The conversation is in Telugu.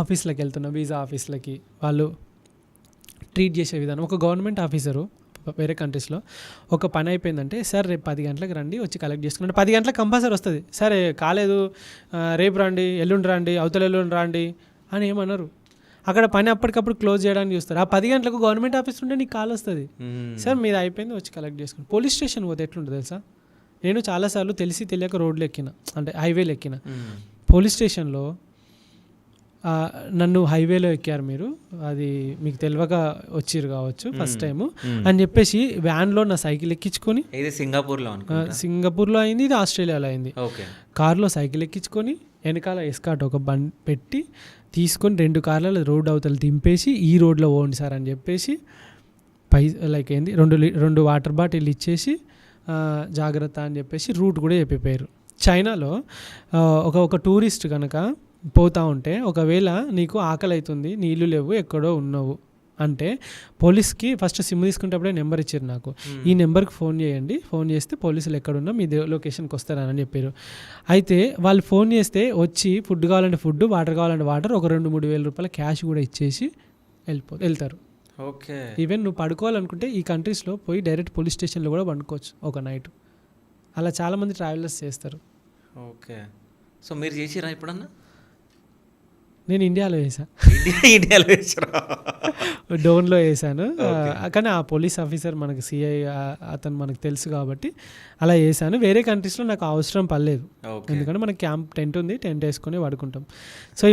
ఆఫీస్లోకి వెళ్తున్నా, వీసా ఆఫీస్లకి వాళ్ళు ట్రీట్ చేసే విధానం. ఒక గవర్నమెంట్ ఆఫీసరు వేరే కంట్రీస్లో ఒక పని అయిపోయిందంటే, సార్ రేపు 10 గంటలకు రండి, వచ్చి కలెక్ట్ చేసుకున్నాడు. 10 గంటలకు కంపల్సరీ వస్తుంది. సరే కాలేదు, రేపు రండి, ఎల్లుండి రండి, అవతల ఎల్లుండి రండి అని ఏమన్నారు. అక్కడ పని అప్పటికప్పుడు క్లోజ్ చేయడానికి చూస్తారు. ఆ 10 గంటలకు గవర్నమెంట్ ఆఫీస్ ఉంటే నీకు కాల్ వస్తుంది, సార్ మీది అయిపోయింది, వచ్చి కలెక్ట్ చేసుకుని. పోలీస్ స్టేషన్ పోతే ఎట్లుంటుంది తెలుసా? నేను చాలాసార్లు తెలిసి తెలియక రోడ్లు ఎక్కిన, అంటే హైవేలు ఎక్కిన. పోలీస్ స్టేషన్లో నన్ను హైవేలో ఎక్కారు మీరు, అది మీకు తెలియక వచ్చిర్రు కావచ్చు ఫస్ట్ టైము అని చెప్పేసి వ్యాన్లో నా సైకిల్ ఎక్కించుకొని, సింగపూర్లో అయింది, ఇది ఆస్ట్రేలియాలో అయింది. కార్లో సైకిల్ ఎక్కించుకొని వెనకాల ఎస్కాట్ ఒక బండి పెట్టి తీసుకొని 2 కార్లలో రోడ్డు అవతల దింపేసి, ఈ రోడ్లో పోండి సార్ అని చెప్పేసి లైక్ ఏంది 2 వాటర్ బాటిల్ ఇచ్చేసి జాగ్రత్త అని చెప్పేసి రూట్ కూడా చెప్పిపోయారు. చైనాలో ఒక టూరిస్ట్ కనుక పోతా ఉంటే, ఒకవేళ నీకు ఆకలి అవుతుంది, నీళ్ళు లేవు, ఎక్కడో ఉన్నావు అంటే పోలీస్కి ఫస్ట్ సిమ్ తీసుకునేటప్పుడే నెంబర్ ఇచ్చారు నాకు, ఈ నెంబర్కి ఫోన్ చేయండి, ఫోన్ చేస్తే పోలీసులు ఎక్కడున్నా మీ లొకేషన్కి వస్తారని చెప్పారు. అయితే వాళ్ళు ఫోన్ చేస్తే వచ్చి ఫుడ్ కావాలంటే ఫుడ్, వాటర్ కావాలంటే వాటర్, ఒక 2-3 వేల రూపాయల క్యాష్ కూడా ఇచ్చేసి వెళ్తారు. ఓకే. ఈవెన్ నువ్వు పడుకోవాలనుకుంటే ఈ కంట్రీస్లో పోయి డైరెక్ట్ పోలీస్ స్టేషన్లో కూడా పండుకోవచ్చు ఒక నైట్. అలా చాలామంది ట్రావెలర్స్ చేస్తారు. ఓకే. సో మీరు చేసిరా ఎప్పుడన్నా? నేను ఇండియాలో వేసాను, ఇండియాలో వేసారా? డోన్లో వేసాను. కానీ ఆ పోలీస్ ఆఫీసర్ మనకు సిఐ అతను మనకు తెలుసు కాబట్టి అలా వేసాను. వేరే కంట్రీస్లో నాకు అవసరం పడలేదు, ఎందుకంటే మనకి క్యాంప్ టెంట్ ఉంది, టెంట్ వేసుకొని పడుకుంటాం. సో